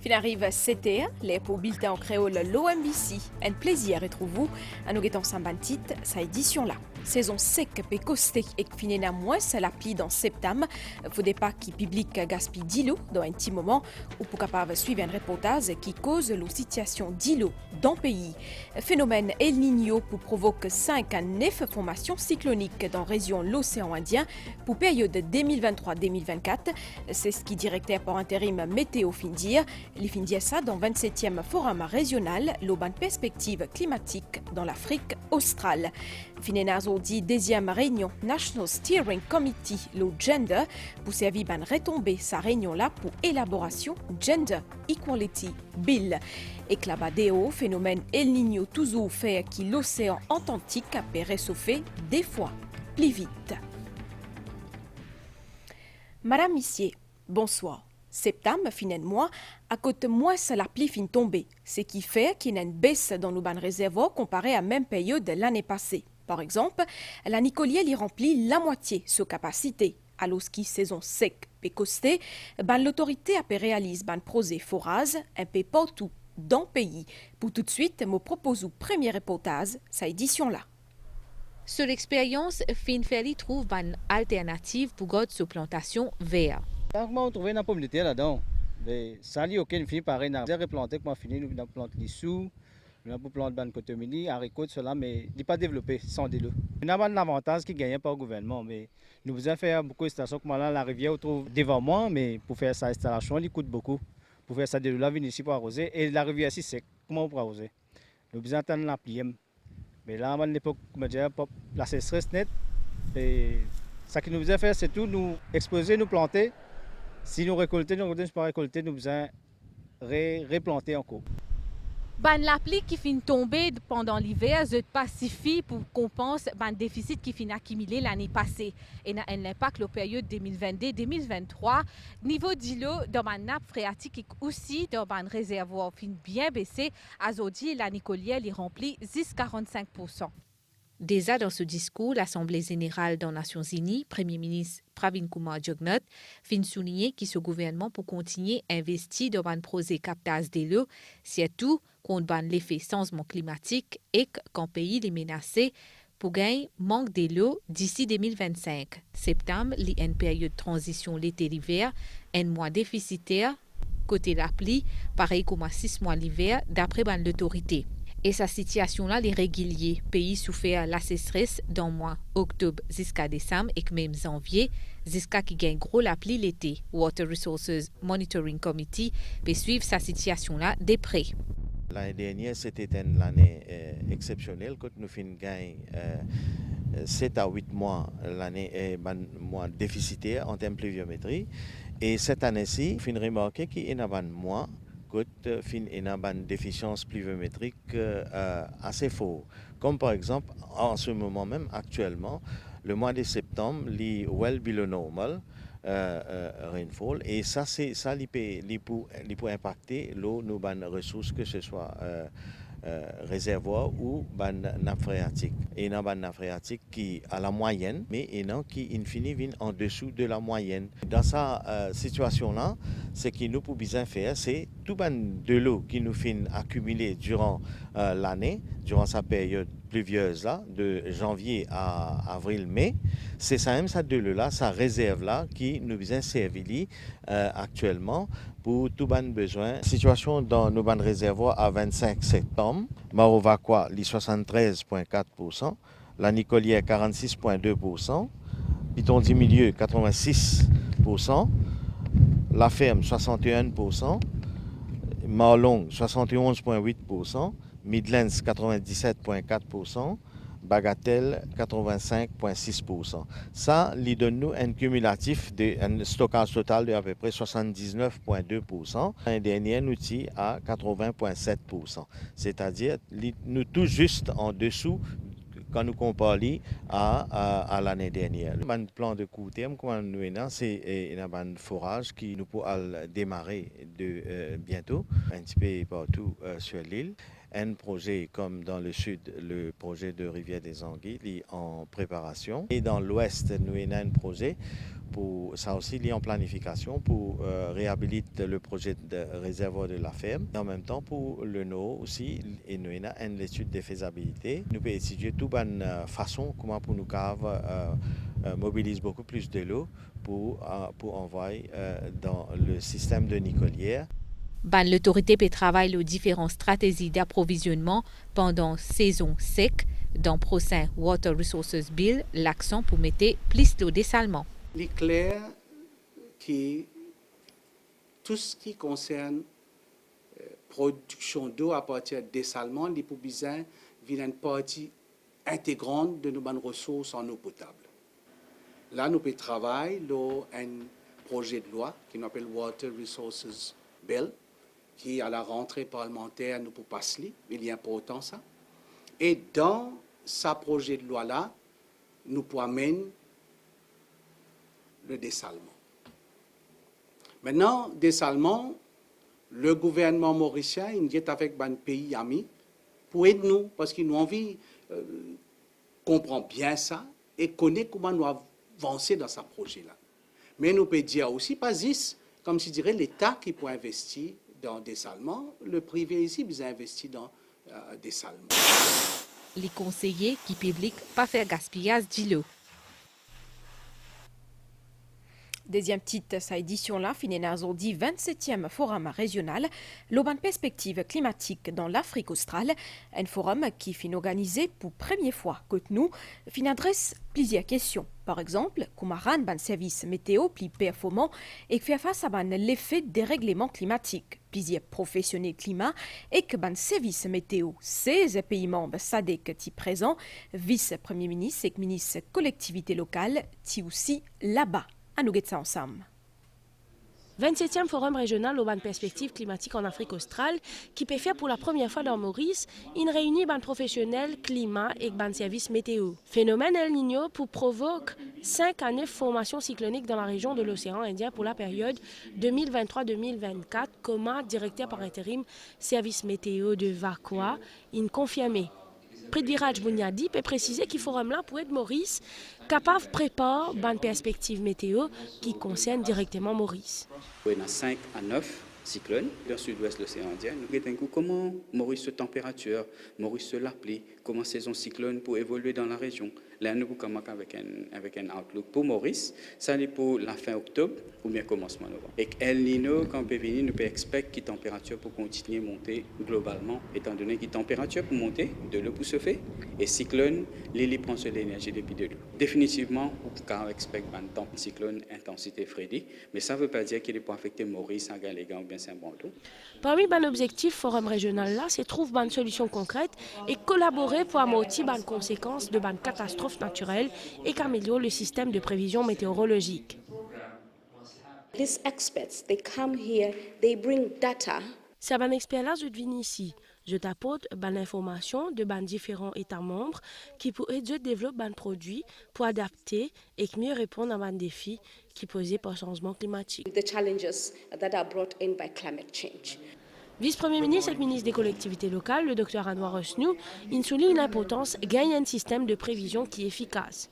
Fin arrive c'était les pour bulletin en créole l'OMBC. Un plaisir retrouvez-vous à nous guettons sambantit sa édition là. Saison sec pe costé et finena moins la pli dans septembre. Faut des pas qui public gaspille d'îlot dans un petit moment ou pour capable suivre un reportage qui cause la situation d'îlot dans le pays. Phénomène El Niño pour provoque 5 à 9 formations cycloniques dans la région l'océan Indien pour période 2023-2024. C'est ce qui directeur par intérim météo fin dire. Les fin dire ça dans 27e forum régional l'auban perspective climatique dans l'Afrique australe. Finena dit deuxième réunion National Steering Committee le gender pour servir ban retomber sa réunion là pour élaboration Gender Equality Bill. Et que là-bas phénomène El Niño toujours fait qui l'océan Atlantique a réchauffé des fois plus vite. Madame Missier, bonsoir. Septembre, fin de mois, à côté moi, la pluie fin tombée, ce qui fait qu'il y a une baisse dans nos ban réservoirs comparé à la même période de l'année passée. Par exemple, la Nicolière y remplit la moitié de sa capacité. Alors qui saison sec et costée, ban l'autorité a réalisé ban projet forage un peu partout dans le pays. Pour tout de suite, me propose au premier reportage, sa édition là. Sur l'expérience, Finfeli trouve une alternative pour garder sa plantation verte. On trouve une pomme de terre là-dedans. Mais ça n'y a aucun fini pareil. On a replanté, qu'on a fini, nous avons planté les sous, nous avons planté ban côté mini, haricots, cela, mais il n'est pas développé sans de l'eau. On a un avantage qui est gagné par le gouvernement, mais nous avons fait beaucoup de stations comme là, la rivière, on trouve devant moi, mais pour faire sa installation, il coûte beaucoup. Pour faire ça de l'eau, là, venir ici pour arroser, et la rivière ici sec, comment on peut arroser? Nous avons attendre la pluie. Mais là, à l'époque, la sécheresse nette, et ça qui nous a fait, c'est tout, nous exposer, nous planter. Si nous récoltons, nous ne pas récolter, nous devons replanter encore. Ban la pluie qui finit tomber pendant l'hiver, je pacifie pour compenser le déficit qui finit accumulé l'année passée. Et n'a un impact la période 2022-2023. Niveau d'îlot dans ma nappe phréatique et aussi dans ma réservoir fin bien baissé. Aujourd'hui, la Nicolière est remplie 45%. Déjà dans ce discours, l'Assemblée générale des Nations unies, Premier ministre Pravin Kumar Jugnauth fin souligner que ce gouvernement pour continuer à investir dans un projet captage de l'eau, surtout contre l'effet changement climatique et qu'un pays est menacé pour gagner manque de l'eau d'ici 2025. Septembre, il y a une période de transition l'été-l'hiver, un mois déficitaire côté la pluie, pareil comme à 6 mois l'hiver, d'après l'autorité. Et sa situation-là, est régulière. Le pays souffert la sécheresse dans le mois octobre jusqu'à décembre et même janvier, jusqu'à qui gagne gros la pluie l'été. Water Resources Monitoring Committee peut suivre sa situation-là de près. L'année dernière, c'était une année exceptionnelle quand nous finissons gagner 7 à 8 mois l'année est mois déficitaire en termes de pluviométrie. Et cette année-ci, nous finissons remarquer qu'il y a un mois côte fin et une déficience pluviométrique assez fort. Comme par exemple, en ce moment même, actuellement, le mois de septembre, il est well below normal rainfall. Et ça, peut impacter l'eau, nos ressources, que ce soit réservoir ou nappe phréatique. Et une nappe phréatique qui à la moyenne, mais qui in fine vient en dessous de la moyenne. Dans cette situation-là, ce que nous pouvons bien faire, c'est tout de l'eau qui nous finit accumuler durant l'année, durant sa période pluvieuse là, de janvier à avril-mai. C'est ça même cette de l'eau-là, sa réserve-là, qui nous vient servir actuellement pour tout ban besoin. Situation dans nos ban réservoirs à 25 septembre, Marovaquois, 73,4%, la Nicolière, 46,2%, Piton du Milieu, 86%, La Ferme, 61%, Marlong, 71,8%, Midlands, 97,4%, Bagatelle, 85,6%. Ça lui donne nous un cumulatif un stockage total de à peu près 79,2%. L'année dernière, nous sommes à 80,7%. C'est-à-dire, nous tout juste en dessous quand nous comparons à l'année dernière. Un plan de court terme, c'est un forage qui nous pourra démarrer bientôt, un petit peu partout sur l'île. Un projet comme dans le sud, le projet de Rivière des Anguilles, il est en préparation. Et dans l'ouest, nous avons un projet, ça aussi il est en planification pour réhabiliter le projet de réservoir de la ferme. Et en même temps, pour le nord aussi, et nous avons une étude de faisabilité. Nous pouvons étudier toute une façon comment pour nous mobilise beaucoup plus de l'eau pour envoyer dans le système de Nicolière. L'autorité peut travailler aux différentes stratégies d'approvisionnement pendant saison sec. Dans le prochain Water Resources Bill, l'accent pour mettre plus d'eau dessalement. Il est clair que tout ce qui concerne production d'eau à partir de dessalement, il pour besoin une partie intégrante de nos ressources en eau potable. Là, nous pouvons travailler sur un projet de loi qui s'appelle Water Resources Bill, qui à la rentrée parlementaire nous pour passer, il est important ça. Et dans ce projet de loi-là, nous pouvons amener le dessalement. Maintenant, dessalement, le gouvernement mauricien, il est avec un pays ami pour aider nous, parce qu'il nous envie comprendre bien ça et connaître comment nous avancer dans ce projet-là. Mais nous pouvons dire aussi, pas juste, comme je dirais, l'État qui peut investir dans dessalement, le privé ici, ils investissent dans dessalement. Les conseillers qui publient pas faire gaspillage d'eau. Deuxième titre, sa édition-là, finit aujourd'hui 27e forum régional, l'Oban Perspective climatique dans l'Afrique australe, un forum qui finit organisé pour première fois que nous, finit adresse plusieurs questions. Par exemple, comment rendre un service météo plus performant et faire face à l'effet des règlements climatiques. Plusieurs professionnels climat et que un service météo, 16 pays membres SADC qui présent, vice-premier ministre et ministre collectivité locale, qui aussi là-bas. À nous guetter ça ensemble. 27e Forum régional Oban Perspective climatique en Afrique australe, qui peut faire pour la première fois dans Maurice, une réunion de professionnels climat et de services météo. Phénomène El Niño pour provoque 5 à 9 formations cycloniques dans la région de l'océan Indien pour la période 2023-2024, comme directeur par intérim service météo de Vakwa, in confirmé. Près de Virage Bouniadi peut préciser qu'il forum là pour être Maurice capable de préparer une perspective météo qui concerne directement Maurice. Il y a 5 à 9 cyclones dans le sud-ouest de l'océan Indien. Nous regardons comment Maurice se température, Maurice se la pluie, comment saison cyclone pour évoluer dans la région. Là, nous commençons avec un outlook pour Maurice. Ça est pour la fin octobre ou bien commencement novembre. Et El Niño, quand on peut venir, nous pouvons expecter que la température pour continuer à monter globalement, étant donné que la température pour monter, de l'eau pour se faire, et cyclone, l'île prend sur l'énergie depuis de l'eau. Définitivement, quand on expecte un temps de cyclone, intensité frédie, mais ça ne veut pas dire qu'il est pour affecter Maurice, Saint-Galégan ou bien Saint-Bandon. Parmi les objectifs forum régional là, c'est trouver une solution concrète et collaborer pour amortir les conséquences de une catastrophe naturelle et qu'améliorer le système de prévision météorologique. These experts, they come here, they bring data. C'est un expert là, je viens ici. Je t'apporte l'information de différents États membres qui pourraient développer un produit pour adapter et mieux répondre à un défi qui posé par le changement climatique. The challenges that are brought in by climate change. Vice-premier ministre et ministre des collectivités locales, le Dr Anwar Osnou, il souligne l'importance de gagner un système de prévision qui est efficace.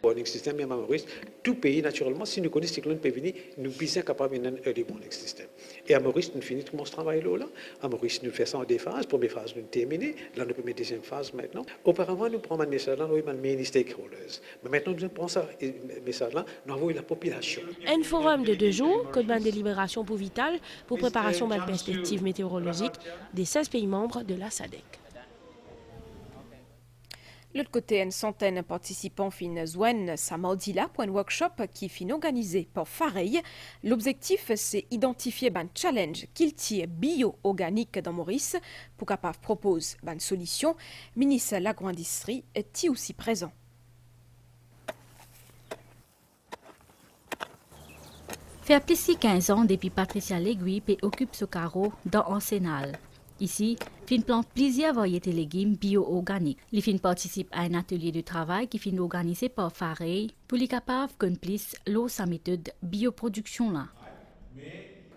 Warning system, même à Maurice, tout pays, naturellement, si nous connaissons ce cyclone peut venir, nous sommes capables d'un early warning system. Et à Maurice, nous finissons comment ce travail-là. À Maurice, nous faisons ça en deux phases. Première phase, nous terminons. Là, nous pouvons mettre deuxième phase maintenant. Auparavant, nous prenons un message-là, nous avons many stakeholders. Mais maintenant, nous prenons ça, message-là, nous avons la population. Un forum de 2 jours, code de délibération pour Vital, pour préparation d'une perspective météorologique des 16 pays membres de la SADC. De l'autre côté, une centaine de participants fin joignent samedi là pour un workshop qui fin organisé par Fareille. L'objectif, c'est identifier un challenge qu'il tire bio-organique dans Maurice pour capable proposer une solution. Ministre de l'agro-industrie est aussi présent. Fait plus de 15 ans depuis Patricia Léguy occupe ce carreau dans Ansénal. Ici, Fin plante plusieurs variétés de légumes bio-organiques. Les Fin participent à un atelier de travail qui est organisé par Fareille pour les capables qu'on puisse l'eau sa méthode bioproduction là.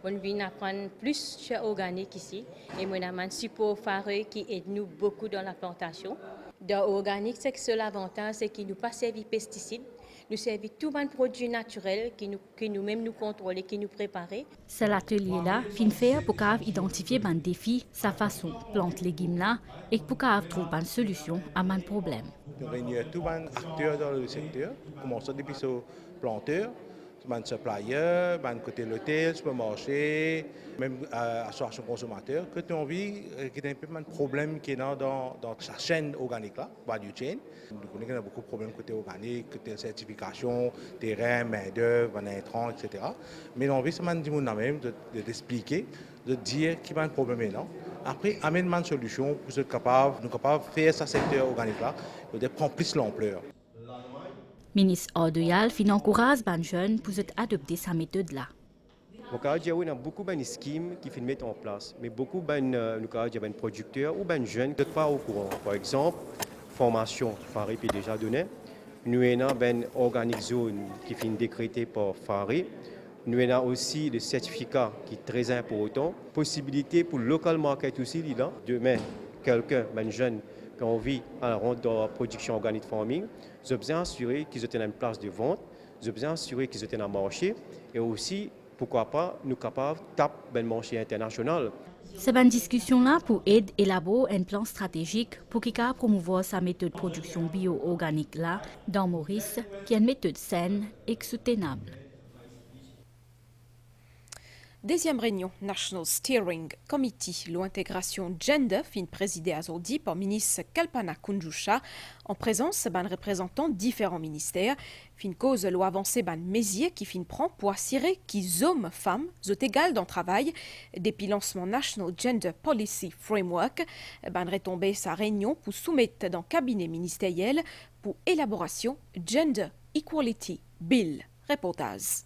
On vient apprendre plus sur organique ici et on a un support phare qui aide nous beaucoup dans la plantation. Dans l'organique, c'est que seul avantage, c'est qu'il nous pas servi pesticides, nous servi tout un produit naturel qui nous-mêmes nous contrôler, qui nous préparer. C'est l'atelier-là, fin faire pour identifier un défi, sa façon plante légumes là et pour trouver une solution à un problème. Nous réunissons tous les acteurs dans le secteur, commençant depuis ce planteur, un supplier, un côté l'hôtel, supermarché, même association consommateur, que tu as envie qu'il y ait un peu de problème qui est dans sa chaîne organique là, value chain. Nous connaissons qu'il y a beaucoup de problèmes côté organique, côté certification, terrain, main-d'œuvre, intrants, etc. Mais l'envie, c'est même d'expliquer, de dire qu'il y a un problème maintenant. Après, amène une solution pour être capable de faire ce secteur organique là, de prendre plus l'ampleur. Ministre Ordoyal encourage les jeunes pour adopter sa méthode-là. Il y a beaucoup de schèmes qui sont mis en place, mais beaucoup de producteurs ou de jeunes qui ne sont pas au courant. Par exemple, formation, Fari est déjà donnée. Nous avons une organique zone qui est décrétée par Fari. Nous avons aussi le certificat qui est très important. Possibilité pour le local market aussi, demain, quelqu'un, un jeune, qui a envie de rentrer dans la production organique farming, je besoin assurer qu'ils aient une place de vente, je besoin assurer qu'ils aient un marché et aussi, pourquoi pas, nous capables de taper un marché international. C'est une discussion-là pour aider à élaborer un plan stratégique pour qu'il puisse promouvoir sa méthode de production bio-organique là dans Maurice, qui est une méthode saine et soutenable. Deuxième réunion National Steering Committee, l'intégration gender, fin présidée à Zodi par ministre Kalpana Kunjusha, en présence d'un représentant de différents ministères, fin cause l'ont avancé ban mésier qui fin prend pour assurer qu'ils hommes, femmes, sont égales dans le travail, depuis lancement National Gender Policy Framework, ban retombé sa réunion pour soumettre dans le cabinet ministériel pour élaboration Gender Equality Bill. Reportage.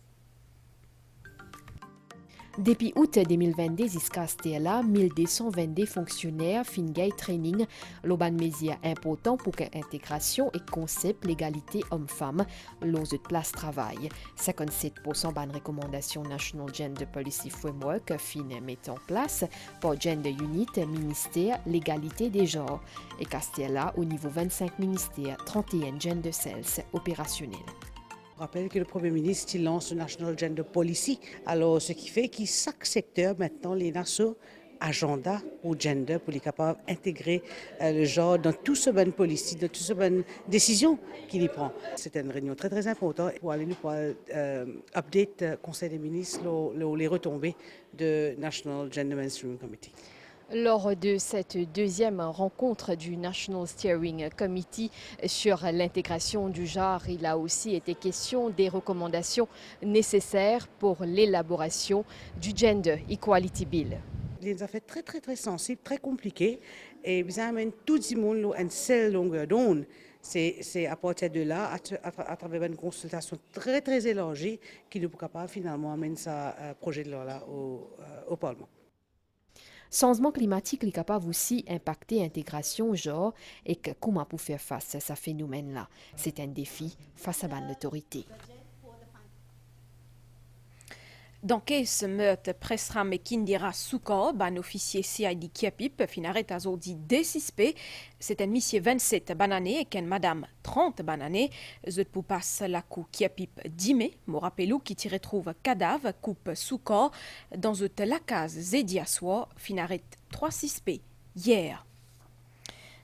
Depuis août 2022 jusqu'à ce là, 1222 fonctionnaires fingay training l'oban mésia important pour que intégration et concept l'égalité homme-femme l'ose de place travail. 57% ban recommandation National Gender Policy Framework fin met en place pour Gender Unit ministère l'égalité des genres et Castella au niveau 25 ministères 31 gender cells opérationnels. Je rappelle que le Premier ministre il lance le National Gender Policy. Alors, ce qui fait que chaque secteur, maintenant, les nations agenda au gender pour les capables d'intégrer le genre dans tout ce bonne policy, dans toute ce bonne décision qu'il y prend. C'était une réunion très très importante pour aller nous update Conseil des ministres les retombées de National Gender Mainstream Committee. Lors de cette deuxième rencontre du National Steering Committee sur l'intégration du genre, il a aussi été question des recommandations nécessaires pour l'élaboration du Gender Equality Bill. Les affaires très très très sensibles, très compliquées et vous amènent tout le monde à une seule longueur d'onde. C'est à partir de là, à travers une consultation très très élargie, qui nous capable finalement amener ce projet de loi là au Parlement. Changement climatique est capable aussi d'impacter l'intégration genre et comment pour faire face à ce phénomène-là. C'est un défi face à l'autorité. Dans ce meurtre, Presram et Kindira Soukor, un officier CID Kiapip, fin arrêt à Zodi D6P, c'est un monsieur 27 bananés et qu'un madame 30 bananés. Zut pour passe la coup Kiapip 10 mai, me rappelou qui t'y retrouve cadavre, coupe Soukor, dans la case Zediaswa, fin arrêt 3-6P, hier.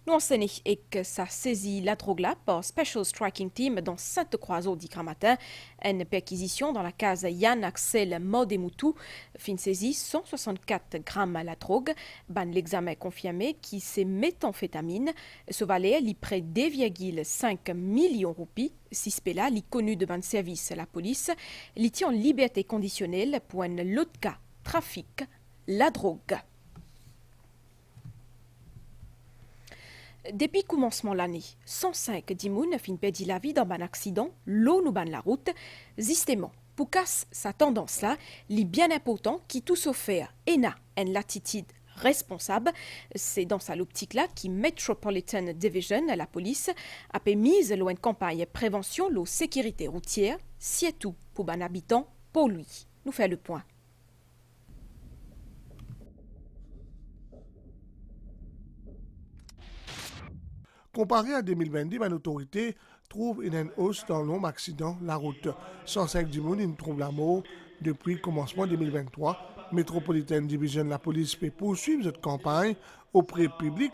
Nous enseignons et que ça saisit la drogue là par Special Striking Team dans Sainte-Croix au matin. Une perquisition dans la case Yann Axel Modemoutou. Fin saisie 164 grammes à la drogue. Ban l'examen confirmé qui c'est méthamphétamine. Ce valet li près 2,5 millions de roupies. Si ce là li connu de ban service la police. Li tient en liberté conditionnelle pour un lot cas trafic la drogue. Depuis commencement l'année, 105 dimoun fin perdit la vie dans un accident, l'eau nous ban la route. Justement, pour casser sa tendance-là, il est bien important qui tout s'offert et n'a une latitude responsable. C'est dans sa optique-là qui Metropolitan Division, la police, a mise une campagne prévention de la sécurité routière, surtout pour un habitant, pour lui. Nous fait le point. Comparé à 2022, l'autorité trouve une hausse dans le nombre d'accidents la route. 105 personnes trouvent la mort depuis le commencement 2023. Métropolitaine Division de la police peut poursuivre cette campagne auprès du public.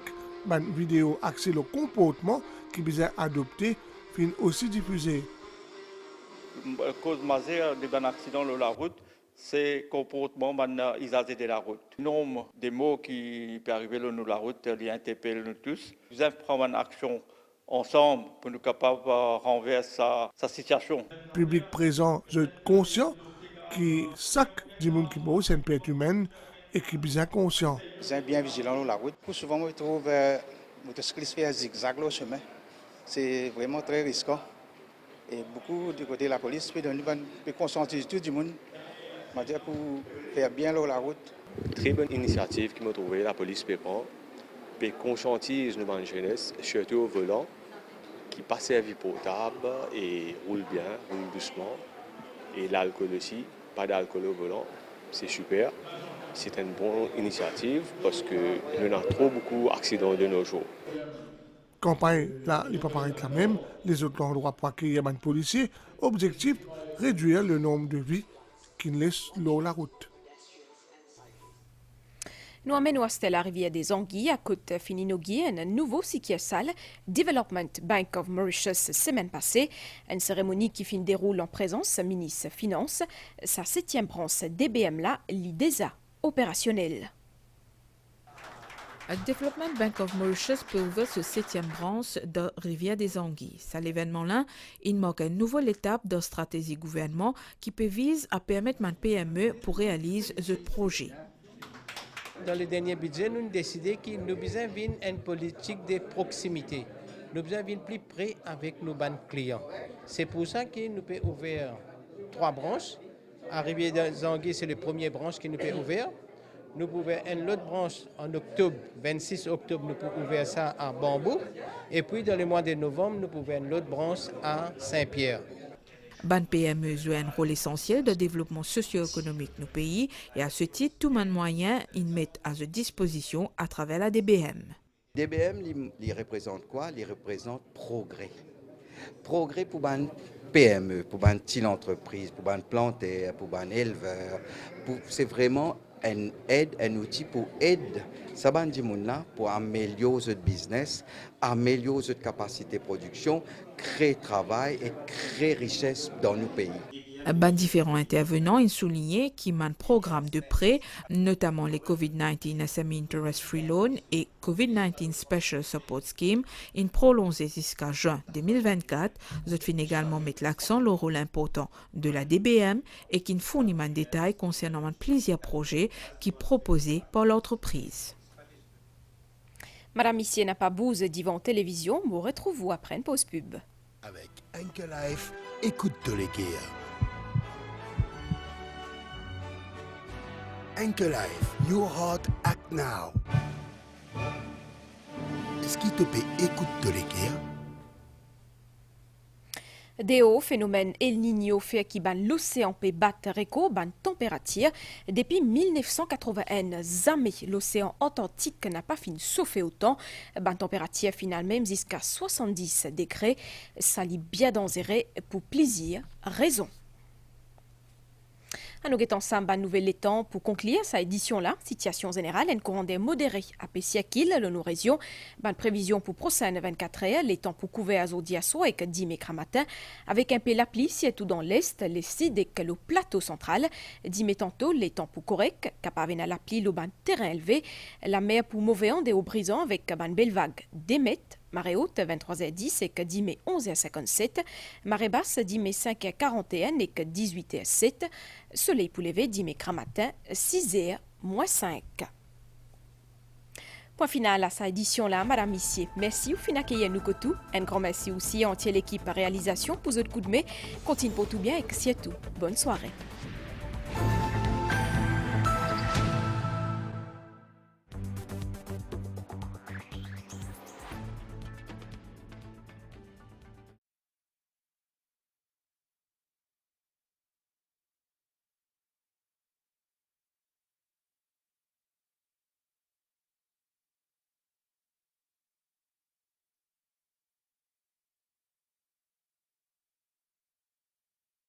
Une vidéo axée sur le comportement qui vise adopté fin aussi diffusée. La cause majeure des accidents sur la route, c'est le comportement des usagers de la route. Le nombre de mots qui peuvent arriver sur la route, les interpelle nous tous. Nous devons prendre une action ensemble pour nous capables de renverser sa situation. Le public présent est conscient que chaque monde qui meurt, c'est une perte humaine et qui est bien conscient. Nous sommes bien vigilants sur la route. Souvent, on trouve les motocyclistes faire un zigzag au chemin. C'est vraiment très risquant. Et beaucoup du côté de la police peut conscientiser tout le monde pour faire bien la route. Très bonne initiative qui m'a trouvé la police peut prendre. Peut conscientiser nos jeunesse, surtout au volant, qui passe à vie potable et roule bien, roule doucement. Et l'alcool aussi, pas d'alcool au volant, c'est super. C'est une bonne initiative parce que nous avons trop beaucoup d'accidents de nos jours. La campagne là, il peut paraître la même. Les autres ont le droit pour accueillir les policiers. Objectif, réduire le nombre de vies qui laissent l'eau la route. Nous amenons à la rivière des Anguilles à côte Fininogui un nouveau succursale Development Bank of Mauritius semaine passée. Une cérémonie qui fin déroule en présence ministre Finance. Sa 7e branche DBM là, l'IDESA opérationnelle. Le Development Bank of Mauritius peut ouvrir sa 7e branche de Rivière des Anguilles. À l'événement-là, il marque une nouvelle étape de stratégie gouvernement qui peut viser à permettre à PME pour réaliser ce projet. Dans le dernier budget, nous avons décidé que nous avons une politique de proximité. Nous avons plus près avec nos clients. C'est pour ça que nous pouvons ouvrir 3 branches. À Rivière des Anguilles, c'est la première branche que nous pouvons ouvrir. Nous pouvons une autre branche en octobre, 26 octobre, nous pouvons ouvrir ça à Bambou. Et puis dans le mois de novembre, nous pouvons une autre branche à Saint-Pierre. Ban PME joue un rôle essentiel de développement socio-économique de nos pays et à ce titre, tout man moyen, ils mettent à leur disposition à travers la DBM. DBM, il représente quoi? Il représente progrès. Progrès pour ban PME, pour ban petite entreprise, pour ban plantaire, pour ban éleveur. C'est vraiment une aide, un outil pour aider ça pour améliorer notre business, améliorer notre capacité de production, créer travail et créer richesse dans nos pays. Différents intervenants ont souligné qu'ils ont un programme de prêts, notamment les COVID-19 SME Interest Free Loan et COVID-19 Special Support Scheme, ont prolongé jusqu'à juin 2024. Ils fin également mettre l'accent sur le rôle important de la DBM et qui fournit un détail concernant plusieurs projets qui sont proposés par l'entreprise. Madame Ici n'a pas bouse d'Yvan Télévision, vous retrouvez après une pause pub. Avec Anchor Life, écoute Toléguer. Anchor Life, Your Heart Act Now. Est-ce qu'il te peut écouter Toléguer? Des hauts phénomènes El Niño fait qui ban l'océan peut battre réco ban température. Depuis 1981, jamais l'océan Atlantique n'a pas fini sauver autant. Ban température finale même jusqu'à 70 degrés. Ça lit bien dangereux pour plaisir, raison. Nous sommes ensemble à nouvel temps pour conclure cette édition-là. Situation générale, un courant d'air modéré à Pessiakil, le nous région. Bonne prévision pour prochaine 24 heures, les temps pour couvrir à Zodia soir et 10 mai matin, avec un peu la pluie, c'est tout dans l'est, les sud et le plateau central. 10 mai tantôt, les temps pour correct, capable à la pluie, le ban terrain élevé, la mer pour mauvais en des hauts brisants avec ban belle vague des mètres. Marée haute 23h10 et que 10 mai 11h57. Marée basse 10 mai 5h41 et que 18h07. Soleil pour lever 10 mai matin 6h moins 5. Point final à cette édition-là, Madame Missier. Merci au fin d'accueillir nous tout. Un grand merci aussi à entière l'équipe réalisation pour votre coup de main. Continue pour tout bien et que c'est tout. Bonne soirée.